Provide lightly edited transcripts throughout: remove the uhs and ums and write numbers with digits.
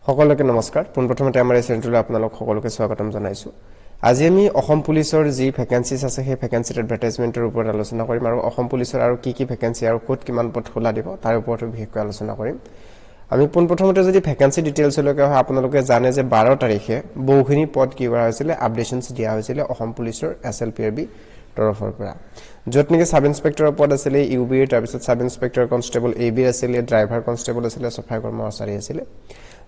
সকলোকে নমস্কাৰ পোনপ্ৰথমতে আমাৰ এই চেনেললৈ আপোনালোক সকলোকে স্বাগতম জনাইছো আজি আমি অসম পুলিচৰ যি ভ্যাকেন্সিজ আছে সেই ভ্যাকেন্সি এডভাৰটাইজমেন্টৰ ওপৰত আলোচনা কৰিম আৰু অসম পুলিচৰ আৰু কি ভ্যাকেন্সি আৰু ক'ত কিমান পদ খোলা দিব তাৰ ওপৰত বিশেষকৈ আলোচনা কৰিম আমি পোনপ্ৰথমতে যদি ভ্যাকেন্সি ডিটেইলছলৈকে হয় আপোনালোকে জানে যে 12 তাৰিখে বহুখিনি পদ কি কৰা হৈছিল আপডেটছনছ দিয়া হৈছিল অসম পুলিচৰ এছএলপিআৰবি তৰফৰ পৰা য'ত নেকি সাব ইন্সপেক্টৰৰ পদ আছিল ইউবি তাৰ পিছত সাব ইন্সপেক্টৰ কনষ্টেবল এবি আছিল ড্ৰাইভাৰ কনষ্টেবল আছিল সফাই কৰ্মচাৰী আছিল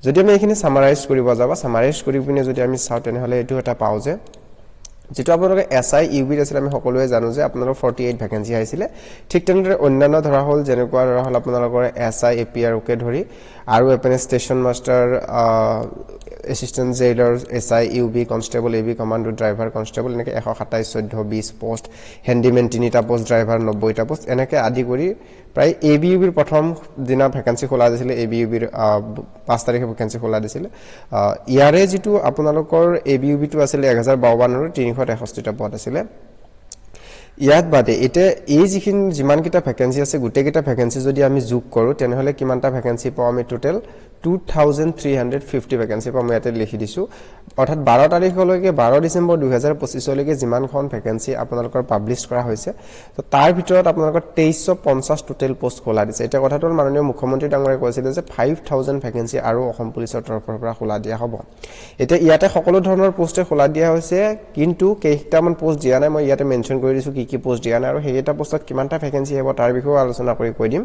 যদি আমি এখিনি সামাৰাইজ কৰিব যাবা সামাৰাইজ কৰি পিনে যদি আমি চাও তেনেহলে এটো এটা পাও যে যেটো আপোনালোকে এসআই ইউবি আছিল আমি সকলোৱে জানো যে আপোনালোকৰ 48 ভ্যাকেন্সি আহিছিল ঠিক তেনেদৰে অন্যান্য ধৰা হল যেনেকুৱা ধৰা হল আপোনালোকৰ এসআই এপিআৰ ওকে ধৰি আৰু এপেনে station master assistant jailer SI UB constable AB commando driver constable এনেকে 127 14 20 পোষ্ট হ্যান্ডিম্যান 3টা পোষ্ট ড্ৰাইভাৰ 90টা পোষ্ট এনেকে আদি কৰি প্ৰায় এবিইউবিৰ প্ৰথম দিনা ভ্যাকেন্সি খোলা দিছিল এবিইউবিৰ 5 তাৰিখে ভ্যাকেন্সি খোলা দিছিল ইয়াৰে যেটো আপোনালোকৰ এবিইউবিটো আছিল 1052 আৰু 361টা পদ আছিল ইয়াত বাদে এতে এই যিখিন যিমান কিটা ভ্যাকেন্সি আছে গুটেকিটা ভ্যাকেন্সি যদি আমি যোগ কৰো তেনেহলে কিমানটা ভ্যাকেন্সি পাও আমি টোটাল 2350 ভ্যাকেন্সি পাম ইয়াতে লিখি দিছো অৰ্থাৎ 12 তাৰিখলৈকে 12 ডিসেম্বৰ 2025 লৈকে যিমানখন ভ্যাকেন্সি আপোনালোকৰ পাবলিশ কৰা হৈছে তো তাৰ ভিতৰত আপোনালোকৰ 2350 টোটাল পোষ্ট খোলা দিছে এটা কথাটো মাননীয় মুখ্যমন্ত্ৰী ডাঙৰে কৈছিল যে 5000 ভ্যাকেন্সি আৰু অসম পুলিচৰ তৰফৰ পৰা খোলা দিয়া হ'ব এটা ইয়াতে সকলো ধৰণৰ পোষ্টে খোলা দিয়া হৈছে কিন্তু কেইটামান পোষ্ট দিয়া নাই মই ইয়াতে মেনশন কৰি দিছো কি পোষ্ট দিয়া নাই আৰু হেইটা পোষ্টত কিমানটা ভ্যাকেন্সি হ'ব তাৰ বিষয়ে আলোচনা কৰি কৈ দিম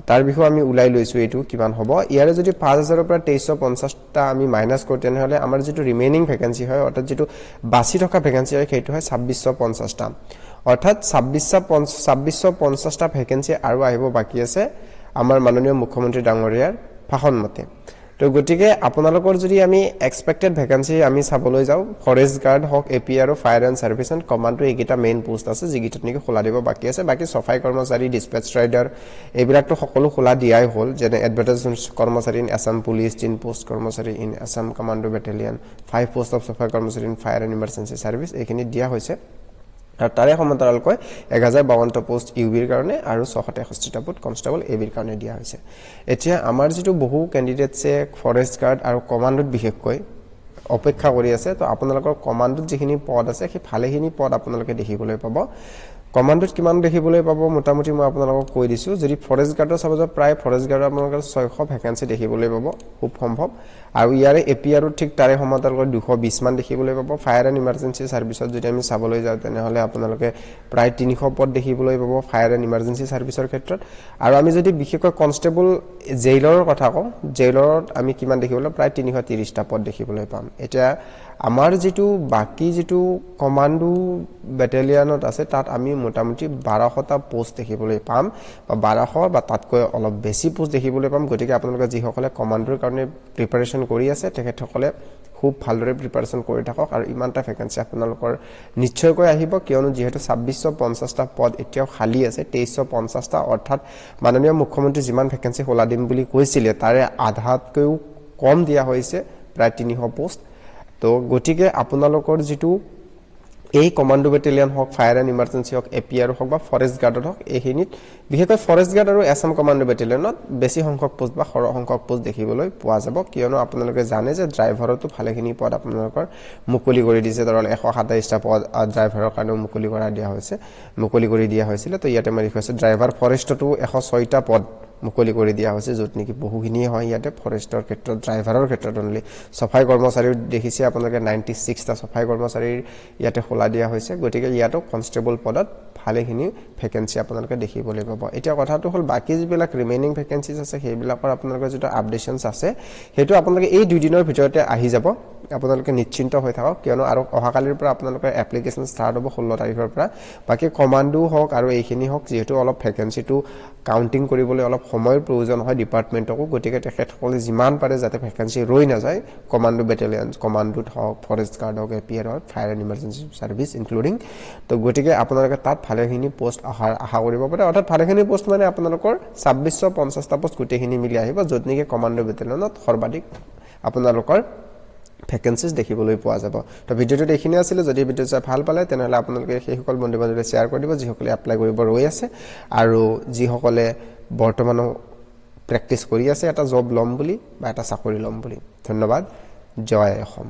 তাৰ বিষয়ে আমি উলাই লৈছো এটো কিমান হ'ব ইয়াৰে যদি 5000 ৰ পৰা 2350 টা আমি মাইনাস কৰি তেনেহলে আমাৰ যেটো ৰিমেইনিং ভ্যাকেন্সি হয় অৰ্থাৎ যেটো বাছি থকা ভ্যাকেন্সি হয় সেইটো হয় 2650 টা অৰ্থাৎ 2650 টা ভ্যাকেন্সি আৰু আহিব বাকি আছে আমাৰ মাননীয় মুখ্যমন্ত্ৰী ডাঙৰীয়াৰ ভাষণ মতে তো গটিকে আপোনালোকৰ যদি আমি এক্সপেক্টেড ভ্যাকেন্সি আমি চাবলৈ যাও ফৰেষ্ট গাৰ্ড হক এপিআৰ আৰু fire and service and commando এইগিটা মেইন পোষ্ট আছে যিগিটাত নেকি খোলা দিব বাকি আছে বাকি সফাই কৰ্মচাৰী ডিসপেচ ৰাইডাৰ এইবিলাকটো সকলো খোলা দিয়াই হল যেনে এডভাৰটাইজমেন্ট কৰ্মচাৰী ইন আসাম পুলিচ 3 পোষ্ট কৰ্মচাৰী in Assam commando battalion 5 post of সফাই কৰ্মচাৰী in fire and emergency service এইখিনি দিয়া হৈছে আৰু তাৰে সমান্তৰালকৈ 1052 পোষ্ট ইউবিৰ কাৰণে আৰু 663টা পোষ্ট কনষ্টেবল এবিৰ কাৰণে দিয়া হৈছে এতিয়া আমাৰ যেটো বহু ক্যান্ডিডেটছে ফৰেষ্ট গাৰ্ড আৰু কমান্ডোত বিশেষকৈ অপেক্ষা কৰি আছে তো আপোনালোকৰ কমান্ডোত যিখিনি পদ আছে সেই ভালেখিনি পদ আপোনালোকে দেখিবলৈ পাব কমান্ডোত কিমান দেখিবলৈ পাব মোটামুটি মই আপোনালোকক কৈ দিছো যদি ফৰেষ্ট গাৰ্ডৰ চাব যাও প্ৰায় ফৰেষ্ট গাৰ্ডৰ আপোনালোকৰ 600 ভ্যাকেন্সি দেখিবলৈ পাব খুব সম্ভৱ আৰু ইয়াৰে এপিআৰ ঠিক তাৰে সমান্তৰালকৈ 220 মান দেখিবলৈ পাব ফায়াৰ এণ্ড ইমাৰ্জেন্সি সাৰ্ভিসত যদি আমি চাবলৈ যাও তেনেহলে আপোনালোকে প্ৰায় 300 পদ দেখিবলৈ পাব ফায়াৰ এণ্ড ইমাৰ্জেন্সি সাৰ্ভিসৰ ক্ষেত্ৰত আৰু আমি যদি বিশেষকৈ কনষ্টেবল জেইলৰ কথা কওঁ জেইলত আমি কিমান দেখিবলৈ প্ৰায় 330 টা পদ দেখিবলৈ পাম এটা আমাৰ যেটো বাকি যেটো কমান্ডো ব্যাটালিয়নত আছে তাত আমি মোটামুটি 1200 টা পোষ্ট দেখিবলৈ পাম বা 1200 বা তাতকৈ অলপ বেছি পোষ্ট দেখিবলৈ পাম গতিকে আপোনালোকে যি সকলে কমান্ডোৰ কাৰণে প্ৰিপাৰেচন কৰি আছে তেখেতসকলে খুব ভালদৰে প্ৰিপাৰেচন কৰি থাকক আৰু ইমানটা ভ্যাকেন্সি আপোনালোকৰ নিশ্চয়কৈ আহিব কিয়নো যেহেতু 2650 টা পদ এতিয়াও খালি আছে 2350 টা অৰ্থাৎ মাননীয় মুখ্যমন্ত্ৰী যিমান ভ্যাকেন্সি খোলা দিম বুলি কৈছিল তাৰে আধাতকৈও কম দিয়া হৈছে প্ৰায় 300 পোষ্ট তো গটিকে আপোনালোকৰ যেটো এই কমান্ডো ব্যাটালিয়ন হক ফায়াৰ এণ্ড ইমাৰ্জেন্সি হক এপিআৰ হক বা ফৰেষ্ট গাৰ্ডত হক এইখিনিত বিশেষকৈ ফৰেষ্ট গাৰ্ড আৰু আসাম কমান্ডো ব্যাটালিয়নত বেছি সংখ্যক পোষ্ট বা সৰহ সংখ্যক পোষ্ট দেখিবলৈ পোৱা যাব কিয়নো আপোনালোকে জানে যে ড্ৰাইভাৰতো ভালেখিনি পদ আপোনালোকৰ মুকলি কৰি দিছে ধৰক 127 টা পদ ড্ৰাইভাৰৰ কাৰণে মুকলি কৰি দিয়া হৈছিল তো ইয়াতে মই লিখিছো ড্ৰাইভাৰ ফৰেষ্টতো 106 টা পদ মুকলি কৰি দিয়া হৈছে যত নেকি বহুখিনি হয় ইয়াতে ফৰেষ্টৰ ক্ষেত্ৰত ড্ৰাইভাৰৰ ক্ষেত্ৰত অনলি সফাই কৰ্মচাৰী দেখিছে আপোনালোকে 96 টা সফাই কৰ্মচাৰীৰ ইয়াতে খোলা দিয়া হৈছে গতিকে ইয়াতো কনষ্টেবল পদত ভালেখিনি ভ্যাকেন্সি আপোনালোকে দেখিবলৈ পাব এতিয়া কথাটো হল বাকি যিবিলাক ৰিমেইনিং ভ্যাকেন্সিজ আছে সেইবিলাকৰ আপোনালোকৰ যেটো আপডেটছনছ আছে হেতু আপোনালোকে এই দুই দিনৰ ভিতৰতে আহি যাব আপোনালোকে নিশ্চিন্ত হৈ থাকক কিয়নো আৰু অহাকালিৰ পৰা আপোনালোকৰ এপ্লিকেশন ষ্টাৰ্ট হ'ব 16 তাৰিখৰ পৰা বাকি কমান্ডো হক আৰু এইখিনি হক যেহেতু অলপ ভ্যাকেন্সিটো কাউন্টিং কৰিবলৈ অলপ সময়ৰ প্ৰয়োজন হয় ডিপাৰ্টমেন্টকো গতিকে তেখেতসকলে যিমান পাৰে যাতে ভ্যাকেন্সি ৰৈ না যায় কমান্ডো ব্যাটালিয়ন কমান্ডোত হক ফৰেষ্ট গাৰ্ড হক এপিআৰ হক fire and emergency service including তো গতিকে আপোনালোকে তাত ভালেখিনি পোষ্ট আশা কৰিব পাৰে অৰ্থাৎ ভালেখিনি পোষ্ট মানে আপোনালোকৰ 2650 টা পোষ্ট গুটেখিনি মিলি আহিব যত নেকি কমান্ডো ব্যাটালিয়নত সৰ্বাধিক আপোনালোকৰ ভ্যাকেন্সিজ দেখিবলৈ পোৱা যাব তো ভিডিওটো দেখিনে আছিল যদি ভিডিও চাই ভাল পালে তেনেহলে আপোনালোকে সেই সকল বন্ধু-বান্ধৱীলৈ শ্বেয়াৰ কৰি দিব যি সকলে এপ্লাই কৰিব ৰৈ আছে আৰু যি সকলে বৰ্তমানো প্ৰেক্টিছ কৰি আছে এটা জব ল'ম বুলি বা এটা চাকৰি ল'ম বুলি ধন্যবাদ জয় অসম